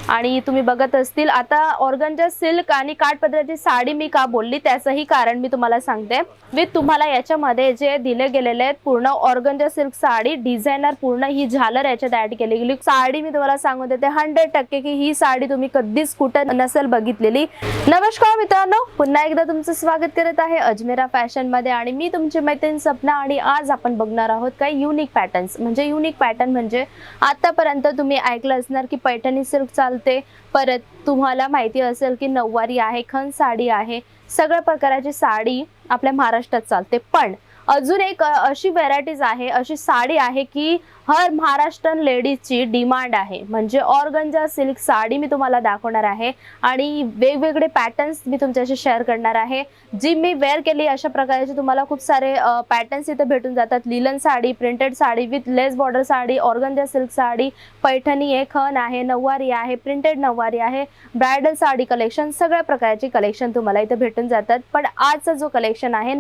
आणि तुम्ही बघत असतील आता ऑर्गनजा सिल्क आणि काठपदराची साडी मी का बोलली त्याचंही कारण मी तुम्हाला सांगते। विथ तुम्हाला याच्यामध्ये जे दिले गेलेले आहेत पूर्ण ऑर्गनजा सिल्क साडी डिझायनर पूर्ण ही झालर याच्यात ऍड केली गेली साडी मी तुम्हाला सांगून देते 100% की ही साडी तुम्ही कधीच कुठं नसेल बघितलेली। नमस्कार मित्रांनो, पुन्हा एकदा तुमचं स्वागत करत आहे अजमेरा फॅशन मध्ये आणि मी तुमची मैत्रीण सपना। आणि आज आपण बघणार आहोत काही युनिक पॅटर्न्स। म्हणजे युनिक पॅटर्न म्हणजे आतापर्यंत तुम्ही ऐकलं असणार की पैठणी सिल्क चालते, परत तुम्हाला माहिती असेल की नऊवारी आहे, खण साडी आहे, सगळ्या प्रकारची साडी आपल्या महाराष्ट्रात चालते। पण अजून एक अशी व्हरायटीज आहे, अशी साडी आहे की हर महाराष्ट्रीयन लेडीजची डिमांड आहे। म्हणजे ऑर्गनजा सिल्क साडी मी तुम्हाला दाखवणार आहे आणि वेगवेगळे पॅटर्न्स मी तुमच्याशी शेअर करणार आहे जी मी वेअर केली। अशा प्रकारचे तुम्हाला खूप सारे पॅटर्न्स इथे भेटून जातात। Linen sari, printed sari with less border sari, ऑर्गनजा silk sari, Paithani आहे, खण आहे, नऊवारी आहे, प्रिंटेड नऊवारी आहे, ब्रायडल साडी कलेक्शन, सगळ्या प्रकारचे कलेक्शन तुम्हाला इथे भेटून जातात। पण आजचा जो कलेक्शन आहे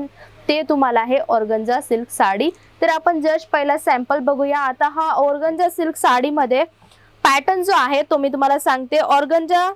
ते तुम्हाला आहे ऑर्गनजा सिल्क साडी। तर आपण जस्ट पहिला सॅम्पल बघूया। आता हा ऑर्गनजा सिल्क साडी मध्ये पॅटर्न जो आहे तो मी तुम्हाला सांगते। ऑर्गनजा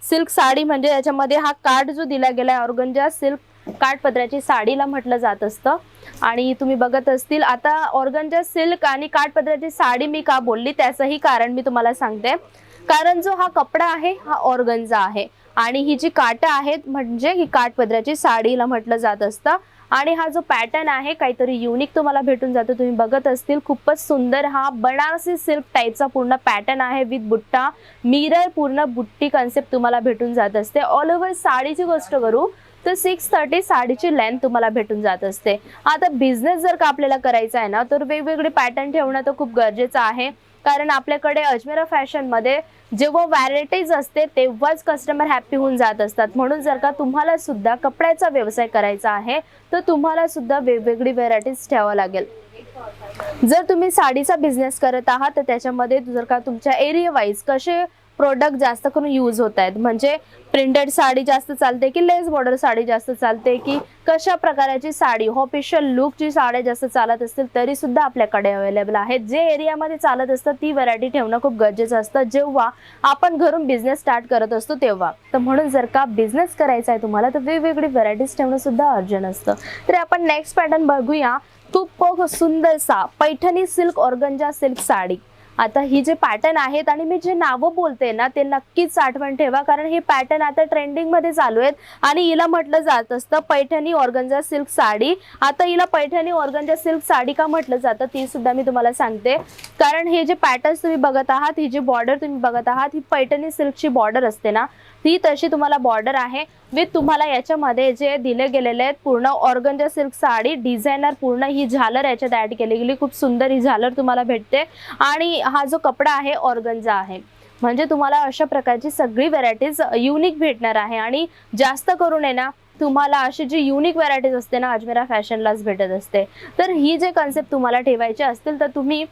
सिल्क साडी म्हणजे याच्यामध्ये हा कार्ड जो दिला गेला आहे ऑर्गनजा सिल्क काठपदराची साडीला म्हटलं जात असतं। आणि तुम्ही बघत असतील आता ऑर्गनजा सिल्क आणि काठपदराची साडी मी का बोलली त्याचंही कारण मी तुम्हाला सांगते। कारण जो हा कपडा आहे हा ऑर्गनजा आहे आणि ही जी काठ आहेत म्हणजे ही काठपदराची साडीला म्हटलं जात असतं। आणि हा जो पॅटर्न आहे काहीतरी युनिक तुम्हाला भेटून जातो। तुम्ही बघत असतील खूपच सुंदर हा बनारसी सिल्क टाइपचा पूर्ण पॅटर्न आहे विथ बुट्टा मिरर पूर्ण बुट्टी कन्सेप्ट तुम्हाला भेटून जात असते। ऑल ओव्हर साडीची गोष्ट करू तर 630 साडीची लेंथ तुम्हाला भेटून जात असते। आता बिझनेस जर का आपल्याला करायचा आहे ना तर वेगवेगळे पॅटर्न ठेवणं तर खूप गरजेचं आहे। कारण आपल्याकडे अजमेरा फॅशन मध्ये जेव्हा व्हरायटीज असते तेव्हाच कस्टमर हॅपी होऊन जात असतात। म्हणून जर का तुम्हाला सुद्धा कपड्याचा व्यवसाय करायचा आहे तर तुम्हाला सुद्धा वेगवेगळी व्हरायटीज ठेवावं लागेल। जर तुम्ही साडीचा बिझनेस करत आहात तर त्याच्यामध्ये जर का तुमच्या एरिया वाईज कसे प्रोडक्ट जास्त करून यूज होत आहेत, म्हणजे प्रिंटेड साडी जास्त चालते की लेस बॉर्डर साडी जास्त चालते की कशा प्रकारची साडी ऑफिशियल लुकची साड्या जास्त चालत असतील तरी सुद्धा आपल्याकडे अवेलेबल आहेत। जे एरियामध्ये चालत असतं ती व्हरायटी ठेवणं खूप गरजेचं असतं जेव्हा आपण घरून बिझनेस स्टार्ट करत असतो तेव्हा। तर म्हणून जर का बिझनेस करायचा आहे तुम्हाला तर वेगवेगळी व्हरायटीज ठेवणं सुद्धा अर्जंट असतं। तर आपण नेक्स्ट पॅटर्न बघूया। खूप सुंदरसा Paithani silk organza silk sari. आता ही जे पॅटर्न आहेत आणि मी जे नावं बोलते ना ते नक्कीच आठवण ठेवा कारण हे पॅटर्न आता ट्रेंडिंग मध्ये चालू आहेत आणि हिला म्हटलं जात असतं पैठणी ऑर्गनजा सिल्क साडी। आता हिला पैठणी ऑर्गनजा सिल्क साडी का म्हटलं जातं ती सुद्धा मी तुम्हाला सांगते। कारण हे जे पॅटर्न्स तुम्ही बघत आहात, ही जी बॉर्डर तुम्ही बघत आहात ही पैठणी सिल्कची बॉर्डर असते ना ती तशी तुम्हाला बॉर्डर आहे विथ तुम्हाला याच्यामध्ये जे दिले गेलेले आहेत पूर्ण ऑर्गनजा सिल्क साडी डिझायनर पूर्ण ही झालर याच्यात ऍड केली गेली। खूप सुंदर ही झालर तुम्हाला भेटते आणि हा जो कपडा आहे ऑर्गनजा आहे। म्हणजे तुम्हाला अशा प्रकारची सगळी व्हरायटीज युनिक भेटणार आहे आणि जास्त करून आहे ना तुम्हाला अशी जी युनिक व्हरायटीज असते ना अजमेरा फॅशनलाच भेटत असते। तर ही जे कन्सेप्ट तुम्हाला ठेवायची असतील तर तुम्ही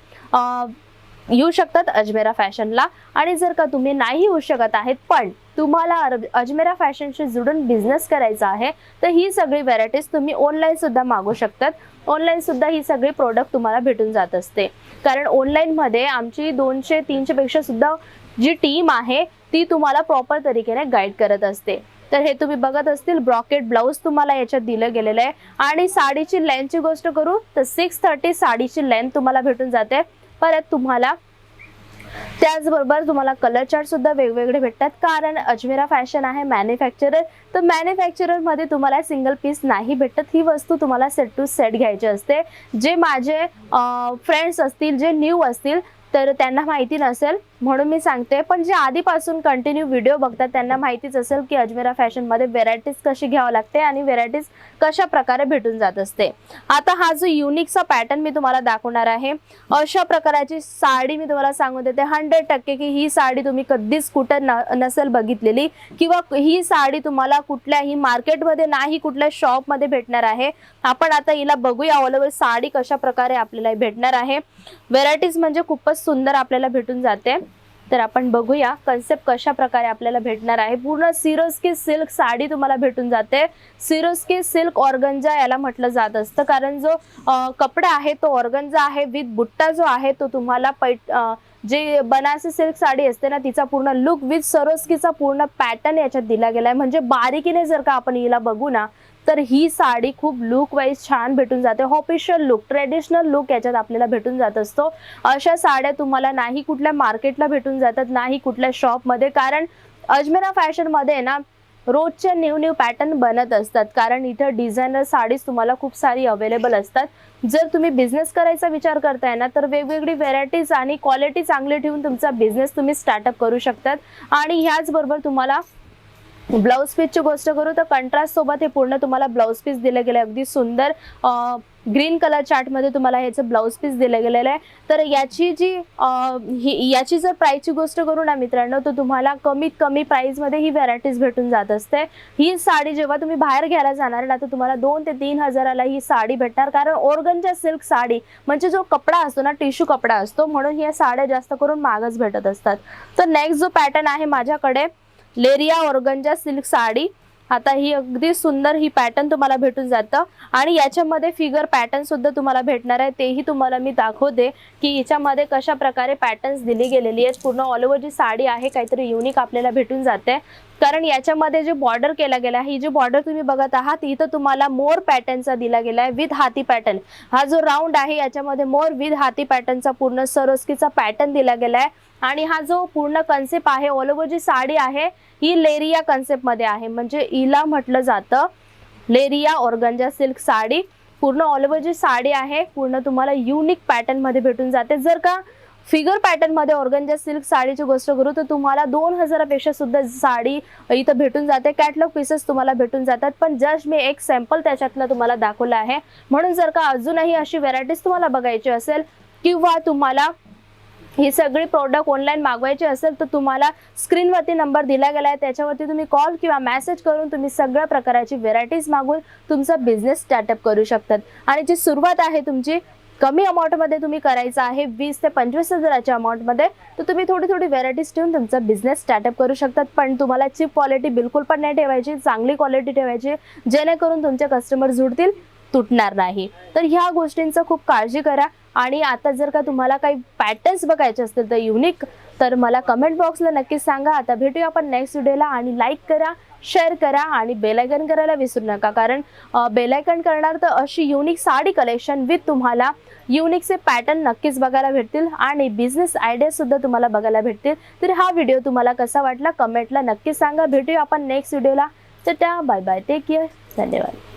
येऊ शकतात अजमेरा फॅशनला। आणि जर का तुम्ही नाही येऊ शकत आहेत पण तुम्हाला अजमेरा फॅशनशी जुडून बिझनेस करायचा आहे तर ही सगळी व्हरायटीज तुम्ही ऑनलाईन सुद्धा मागवू शकतात। ऑनलाईन सुद्धा ही सगळी प्रोडक्ट तुम्हाला भेटून जात असते। कारण ऑनलाईन मध्ये आमची 200-300 पेक्षा सुद्धा जी टीम आहे ती तुम्हाला प्रॉपर तरीकेने गाईड करत असते। तर हे तुम्ही बघत असतील ब्रॉकेट ब्लाउज तुम्हाला याच्यात दिलं गेलेलं आहे। आणि साडीची लेंथची गोष्ट करू तर 630 साडीची लेंथ तुम्हाला भेटून जाते। परत तुम्हाला त्याचबरोबर तुम्हाला कलर चार्ट सुद्धा वेगवेगळे भेटतात कारण अजमेरा फॅशन आहे मॅन्युफॅक्चरर। तर मॅन्युफॅक्चरर मध्ये तुम्हाला सिंगल पीस नाही भेटत, ही वस्तू तुम्हाला सेट टू सेट घ्यायची असते। जे माझे फ्रेंड्स असतील जे न्यू असतील तर त्यांना माहिती नसेल म्हणून मी सांगते, पण जे आधीपासून कंटिन्यू व्हिडिओ बघतात त्यांना माहितीच असेल की अजमेरा फॅशन मध्ये व्हरायटीज कशी घ्यावं लागते आणि व्हरायटीज कशा प्रकारे भेटून जात असते। आता हा जो युनिकचा पॅटर्न मी तुम्हाला दाखवणार आहे अशा प्रकारची साडी मी तुम्हाला सांगून देते 100% की ही साडी तुम्ही कधीच कुठे नसेल बघितलेली किंवा ही साडी तुम्हाला कुठल्याही मार्केटमध्ये नाही कुठल्या शॉप मध्ये भेटणार आहे। आपण आता हिला बघूया ऑल ओव्हर साडी कशा प्रकारे आपल्याला भेटणार आहे। व्हरायटीज म्हणजे खूपच सुंदर आपल्याला भेटून जाते। तर आपण बघूया कन्सेप्ट कशा प्रकारे आपल्याला भेटणार आहे। पूर्ण सिरोस्की सिल्क साडी तुम्हाला भेटून जाते। सिरोस्की सिल्क ऑर्गनजा याला म्हटलं जात असतं कारण जो कपडा आहे तो ऑर्गनजा आहे विथ बुट्टा जो आहे तो तुम्हाला जे बनारसी सिल्क साडी असते ना तिचा पूर्ण लुक विथ सरोस्कीचा पूर्ण पॅटर्न याच्यात दिला गेलाय. म्हणजे बारीकीने जर का आपण हिला बघू ना तर ही साडी खूप लुक वाईज छान भेटून जाते. ऑफिशियल लुक, ट्रेडिशनल लुक याच्यात आपल्याला भेटून जात असतो. अशा साड्या तुम्हाला नाही कुठल्या मार्केटला भेटून जातात, नाही कुठल्या शॉपमध्ये. कारण अजमेरा फॅशन मध्ये ना रोजचे न्यू पॅटर्न बनत असतात. कारण इथं डिझायनर साडीज तुम्हाला खूप सारी अवेलेबल असतात. जर तुम्ही बिझनेस करायचा विचार करताय ना तर वेगवेगळी व्हेरायटीज आणि क्वालिटी चांगली ठेवून तुमचा बिझनेस तुम्ही स्टार्टअप करू शकतात. आणि ह्याचबरोबर तुम्हाला ब्लाउज पीसची गोष्ट करू तर कंट्रास्ट सोबत हे पूर्ण तुम्हाला ब्लाउज पीस दिले गेले. अगदी सुंदर ग्रीन कलर चार्ट मध्ये तुम्हाला ह्याचं ब्लाउज पीस दिले गेलेलं आहे. तर याची जी याची जर प्राइसची गोष्ट करू ना मित्रांनो तर तुम्हाला कमीत कमी प्राइस मध्ये ही व्हरायटीज भेटून जात असते. ही साडी जेव्हा तुम्ही बाहेर घ्यायला जाणार ना तर तुम्हाला 2 ते 3 हजाराला ही साडी भेटणार. कारण ऑर्गनजा सिल्क साडी म्हणजे जो कपडा असतो ना टिश्यू कपडा असतो, म्हणून या साड्या जास्त करून महागच भेटत असतात. तर नेक्स्ट जो पॅटर्न आहे माझ्याकडे लेरिया ऑर्गनजा सिल्क साडी. आता ही अगदी सुंदर ही पॅटर्न तुम्हाला भेटून जातं आणि याच्यामध्ये फिगर पॅटर्न सुद्धा तुम्हाला भेटणार आहे. तेही तुम्हाला मी दाखवते की याच्यामध्ये कशा प्रकारे पॅटर्न्स दिली गेलेली आहेत. पूर्ण ऑल ओव्हर जी साडी आहे काहीतरी युनिक आपल्याला भेटून जाते. कारण याच्यामध्ये जे बॉर्डर केला गेला, ही जी बॉर्डर तुम्ही बघत आहात इथं तुम्हाला मोर पॅटर्नचा दिला गेला आहे विथ हाती पॅटर्न. हा जो राऊंड आहे याच्यामध्ये मोर विथ हाती पॅटर्नचा पूर्ण सरोस्कीचा पॅटर्न दिला गेला आहे. आणि हा जो पूर्ण कन्सेप्ट आहे ऑल ओव्हर जी साडी आहे ही लेरिया कन्सेप्ट मध्ये आहे. म्हणजे हिला म्हटलं जातं लेरिया ऑर्गन्जा सिल्क साडी. पूर्ण ऑल ओव्हर जी साडी आहे पूर्ण तुम्हाला युनिक पॅटर्न मध्ये भेटून जाते. जर का फिगर पॅटर्न मध्ये ऑर्गन्जा सिल्क साडीची गोष्ट करू तर तुम्हाला 2000 पेक्षा सुद्धा साडी इथं भेटून जाते. कॅटलॉग पीसेस तुम्हाला भेटून जातात. पण जस्ट मी एक सॅम्पल त्याच्यातलं तुम्हाला दाखवलं आहे. म्हणून जर का अजूनही अशी व्हरायटीज तुम्हाला बघायची असेल किंवा तुम्हाला ही सगळी प्रोडक्ट ऑनलाईन मागवायचे असेल तर तुम्हाला स्क्रीनवरती नंबर दिला गेला आहे, त्याच्यावरती तुम्ही कॉल किंवा मेसेज करून तुम्ही सगळ्या प्रकारची व्हेरायटीज मागून तुमचा बिझनेस स्टार्टअप करू शकतात. आणि जी सुरुवात आहे तुमची कमी अमाऊंटमध्ये तुम्ही करायचं आहे 20 ते 25 हजाराच्या अमाऊंटमध्ये, तर तुम्ही थोडी व्हेरायटीज ठेवून तुमचा बिझनेस स्टार्टअप करू शकतात. पण तुम्हाला चीप क्वालिटी बिलकुल पण नाही ठेवायची, चांगली क्वालिटी ठेवायची जेणेकरून तुमचे कस्टमर जुळतील, तुटणार नाही. तर ह्या गोष्टींचं खूप काळजी करा. आणि आता जर का तुम्हाला काही पॅटर्न्स बघायचे असतील तर युनिक तर मला कमेंट बॉक्सला नक्कीच सांगा. आता भेटूया आपण नेक्स्ट व्हिडिओला. आणि लाईक करा, शेअर करा आणि बेल आयकॉन करायला विसरू नका. कारण बेल आयकॉन करणार तर अशी युनिक साडी कलेक्शन विथ तुम्हाला युनिकचे पॅटर्न नक्कीच बघायला भेटतील आणि बिझनेस आयडिया सुद्धा तुम्हाला बघायला भेटतील. तर हा व्हिडिओ तुम्हाला कसा वाटला कमेंटला नक्कीच सांगा. भेटूया आपण नेक्स्ट व्हिडिओला. तर त्या बाय बाय, टेक केअर, धन्यवाद.